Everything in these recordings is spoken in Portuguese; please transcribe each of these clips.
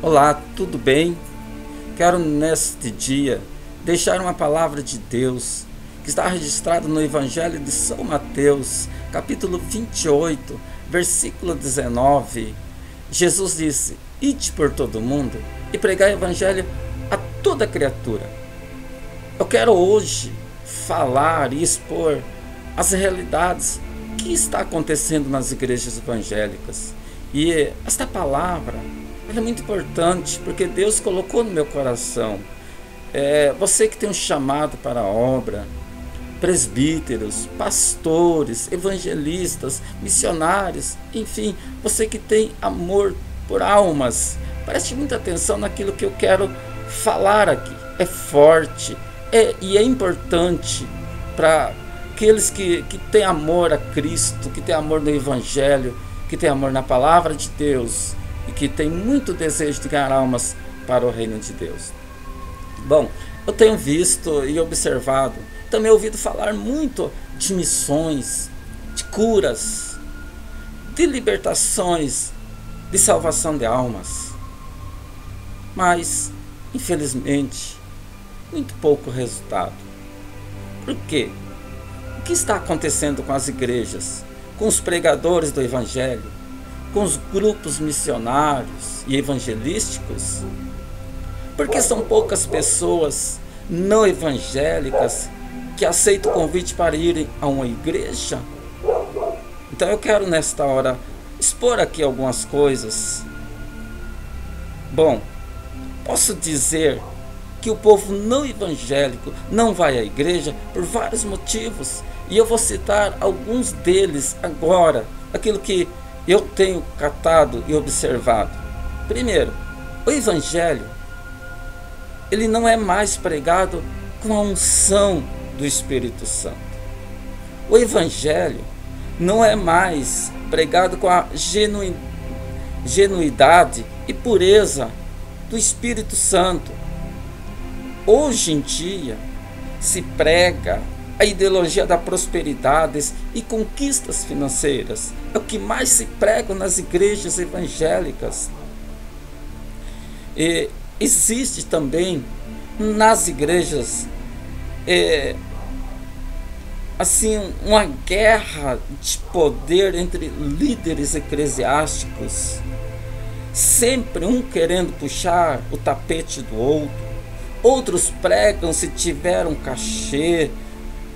Olá, tudo bem? Quero neste dia deixar uma palavra de Deus que está registrada no Evangelho de São Mateus, capítulo 28, versículo 19. Jesus disse: Ide por todo mundo e pregai o Evangelho a toda criatura. Eu quero hoje falar e expor as realidades que está acontecendo nas igrejas evangélicas. E esta palavra é muito importante porque Deus colocou no meu coração. Você que tem um chamado para a obra, presbíteros, pastores, evangelistas, missionários, enfim, você que tem amor por almas, preste muita atenção naquilo que eu quero falar aqui. É forte e é importante para aqueles que têm amor a Cristo, que têm amor no Evangelho, que têm amor na palavra de Deus e que têm muito desejo de ganhar almas para o reino de Deus. Bom, eu tenho visto e observado, também ouvido falar muito de missões, de curas, de libertações, de salvação de almas. Mas, infelizmente, muito pouco resultado. Por quê? O que está acontecendo com as igrejas, com os pregadores do Evangelho, com os grupos missionários e evangelísticos? Porque são poucas pessoas não evangélicas que aceitam o convite para irem a uma igreja? Então eu quero nesta hora expor aqui algumas coisas. Bom, posso dizer que o povo não evangélico não vai à igreja por vários motivos, e eu vou citar alguns deles agora, aquilo que eu tenho catado e observado. Primeiro, o evangelho, ele não é mais pregado com a unção do Espírito Santo. O evangelho não é mais pregado com a genuidade e pureza do Espírito Santo. Hoje em dia se prega a ideologia da prosperidade e conquistas financeiras. É o que mais se prega nas igrejas evangélicas. E existe também nas igrejas assim uma guerra de poder entre líderes eclesiásticos, sempre um querendo puxar o tapete do outro. Outros pregam se tiver um cachê,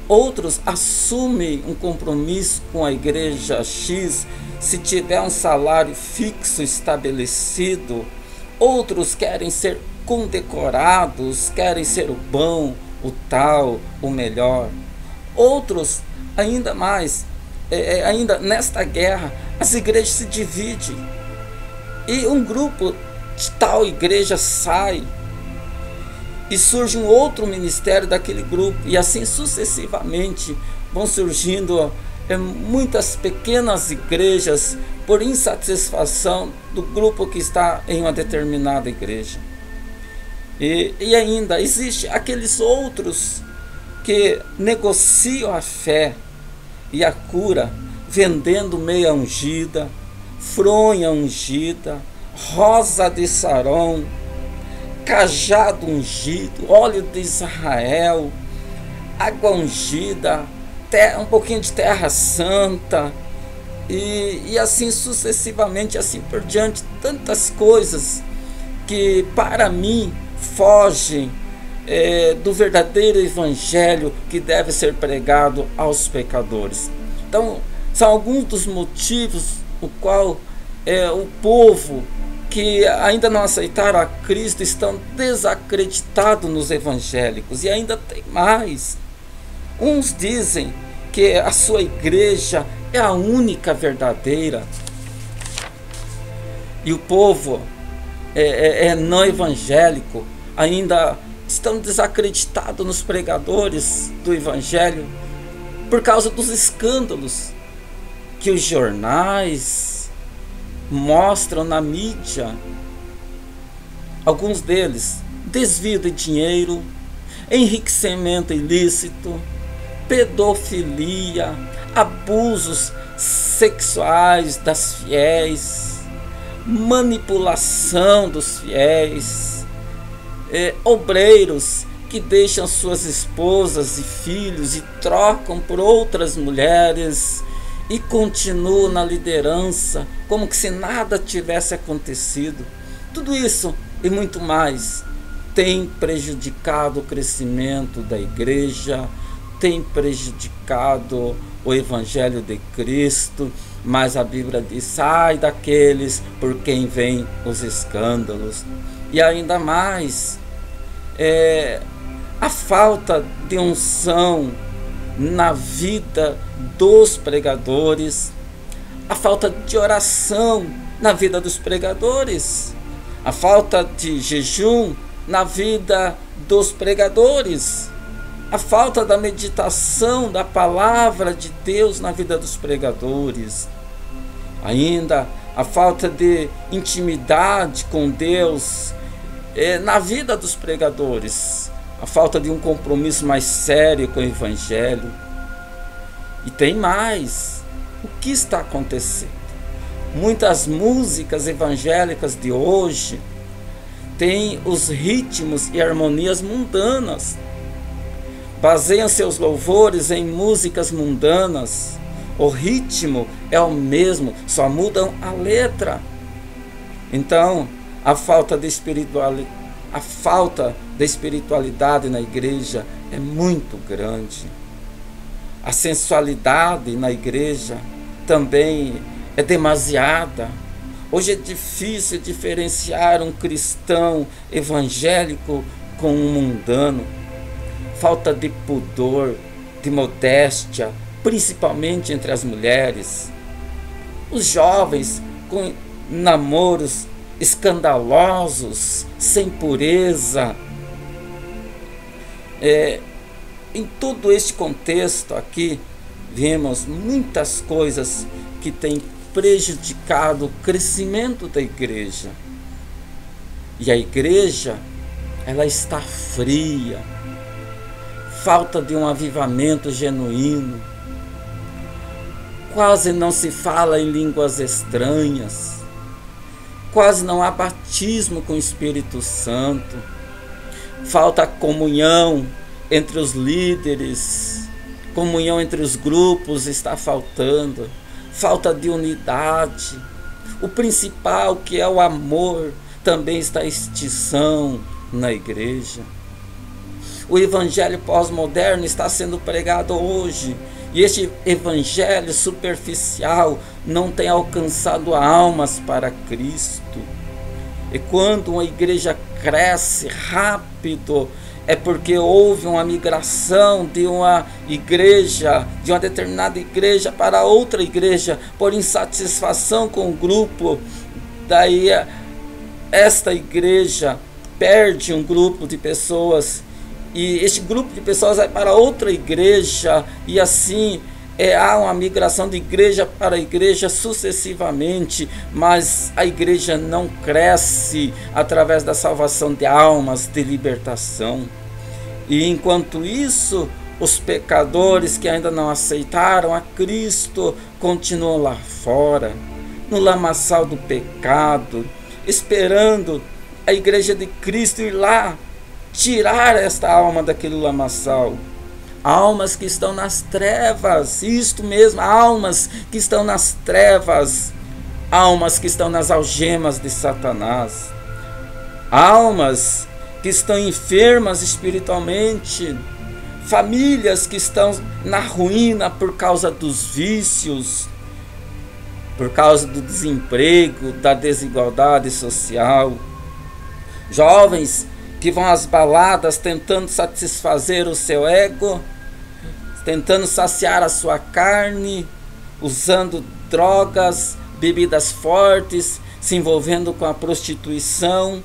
outros assumem um compromisso com a igreja X se tiver um salário fixo estabelecido. Outros querem ser condecorados, querem ser o bom, o tal, o melhor. Outros, ainda mais, ainda nesta guerra, as igrejas se dividem. E um grupo de tal igreja sai e surge um outro ministério daquele grupo, e assim sucessivamente vão surgindo muitas pequenas igrejas por insatisfação do grupo que está em uma determinada igreja. E ainda existe aqueles outros que negociam a fé e a cura vendendo meia ungida, fronha ungida, rosa de Saron, cajado ungido, óleo de Israel, água ungida, um pouquinho de terra santa, e assim sucessivamente, assim por diante. Tantas coisas que para mim fogem do verdadeiro evangelho que deve ser pregado aos pecadores. Então são alguns dos motivos o qual o povo que ainda não aceitaram a Cristo estão desacreditados nos evangélicos. E ainda tem mais. Uns dizem que a sua igreja é a única verdadeira, e o povo não evangélico ainda estão desacreditados nos pregadores do evangelho por causa dos escândalos que os jornais mostram na mídia. Alguns deles: desvio de dinheiro, enriquecimento ilícito, pedofilia, abusos sexuais das fiéis, manipulação dos fiéis, obreiros que deixam suas esposas e filhos e trocam por outras mulheres e continuam na liderança como que se nada tivesse acontecido. Tudo isso e muito mais tem prejudicado o crescimento da igreja, tem prejudicado o Evangelho de Cristo, mas a Bíblia diz: sai daqueles por quem vêm os escândalos. E ainda mais, a falta de unção na vida dos pregadores, a falta de oração na vida dos pregadores, a falta de jejum na vida dos pregadores, a falta da meditação da palavra de Deus na vida dos pregadores, ainda a falta de intimidade com Deus na vida dos pregadores, a falta de um compromisso mais sério com o Evangelho. E tem mais. O que está acontecendo? Muitas músicas evangélicas de hoje têm os ritmos e harmonias mundanas, baseiam seus louvores em músicas mundanas. O ritmo é o mesmo, só mudam a letra. Então, a falta de espiritualidade na igreja é muito grande. A sensualidade na igreja também é demasiada. Hoje é difícil diferenciar um cristão evangélico com um mundano. Falta de pudor, de modéstia, principalmente entre as mulheres. Os jovens com namoros escandalosos, sem pureza. Em todo este contexto aqui, vemos muitas coisas que têm prejudicado o crescimento da igreja. E a igreja, ela está fria, falta de um avivamento genuíno, quase não se fala em línguas estranhas, quase não há batismo com o Espírito Santo, falta comunhão entre os líderes, comunhão entre os grupos está faltando, falta de unidade. O principal, que é o amor, também está em extinção na igreja. O evangelho pós-moderno está sendo pregado hoje, e este evangelho superficial não tem alcançado almas para Cristo. E quando uma igreja cresce rápido, é porque houve uma migração de uma igreja, de uma determinada igreja para outra igreja, por insatisfação com o grupo. Daí esta igreja perde um grupo de pessoas, e este grupo de pessoas vai para outra igreja, e assim há uma migração de igreja para igreja sucessivamente, mas a igreja não cresce através da salvação de almas, de libertação. E enquanto isso, os pecadores que ainda não aceitaram a Cristo continuam lá fora, no lamaçal do pecado, esperando a igreja de Cristo ir lá tirar esta alma daquele lamaçal. Almas que estão nas trevas, isto mesmo, almas que estão nas trevas, almas que estão nas algemas de Satanás, almas que estão enfermas espiritualmente, famílias que estão na ruína por causa dos vícios, por causa do desemprego, da desigualdade social, jovens que vão às baladas tentando satisfazer o seu ego, tentando saciar a sua carne, usando drogas, bebidas fortes, se envolvendo com a prostituição,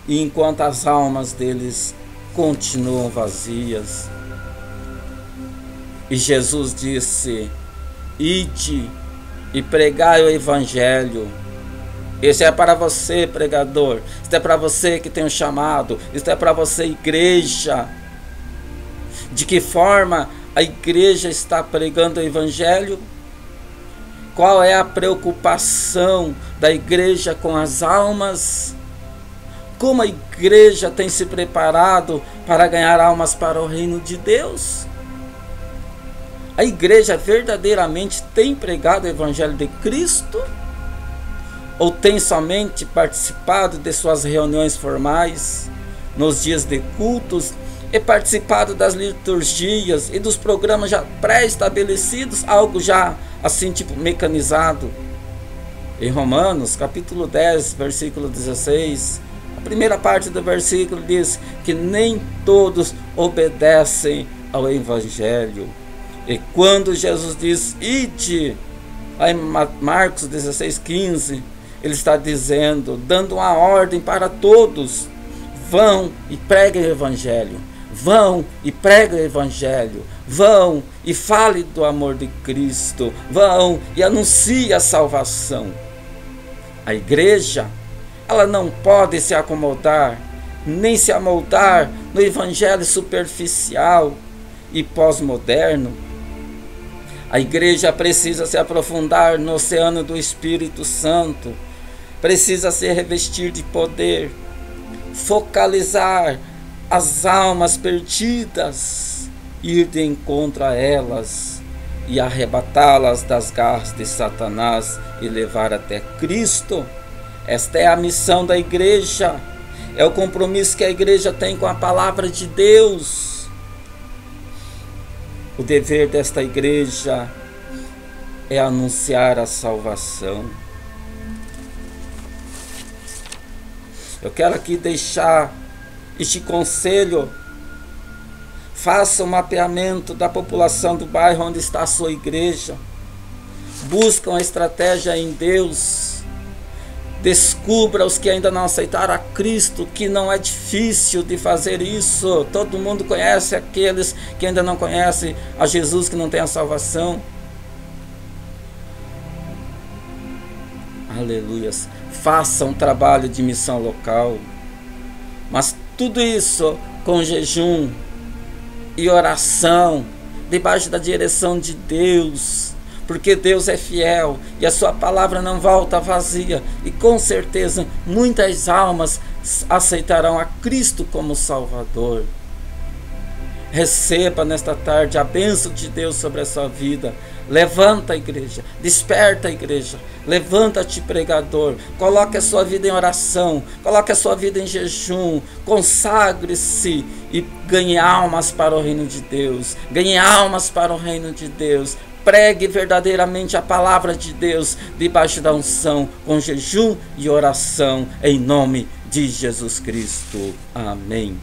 e enquanto as almas deles continuam vazias. E Jesus disse: ide e pregai o evangelho. Isso é para você, pregador. Isso é para você que tem um chamado. Isso é para você, igreja. De que forma a igreja está pregando o evangelho? Qual é a preocupação da igreja com as almas? Como a igreja tem se preparado para ganhar almas para o reino de Deus? A igreja verdadeiramente tem pregado o evangelho de Cristo? Ou tem somente participado de suas reuniões formais, nos dias de cultos, e participado das liturgias e dos programas já pré-estabelecidos, algo já assim tipo mecanizado? Em Romanos capítulo 10, versículo 16, a primeira parte do versículo diz que nem todos obedecem ao evangelho. E quando Jesus diz ide, em Marcos 16:15, ele está dizendo, dando uma ordem para todos: vão e preguem o evangelho, vão e preguem o evangelho, vão e fale do amor de Cristo, vão e anuncie a salvação. A igreja, ela não pode se acomodar, nem se amoldar no evangelho superficial e pós-moderno. A igreja precisa se aprofundar no oceano do Espírito Santo, precisa se revestir de poder, focalizar as almas perdidas, ir de encontro a elas e arrebatá-las das garras de Satanás e levar até Cristo. Esta é a missão da igreja, é o compromisso que a igreja tem com a palavra de Deus. O dever desta igreja é anunciar a salvação. Eu quero aqui deixar este conselho. Faça um mapeamento da população do bairro onde está a sua igreja. Busca uma estratégia em Deus. Descubra os que ainda não aceitaram a Cristo, que não é difícil de fazer isso. Todo mundo conhece aqueles que ainda não conhecem a Jesus, que não tem a salvação. Aleluias. Faça um trabalho de missão local. Mas tudo isso com jejum e oração, debaixo da direção de Deus. Porque Deus é fiel e a sua palavra não volta vazia. E com certeza muitas almas aceitarão a Cristo como Salvador. Receba nesta tarde a bênção de Deus sobre a sua vida. Levanta a igreja, desperta a igreja, levanta-te pregador, coloque a sua vida em oração, coloque a sua vida em jejum, consagre-se e ganhe almas para o reino de Deus, ganhe almas para o reino de Deus. Pregue verdadeiramente a palavra de Deus debaixo da unção, com jejum e oração, em nome de Jesus Cristo. Amém.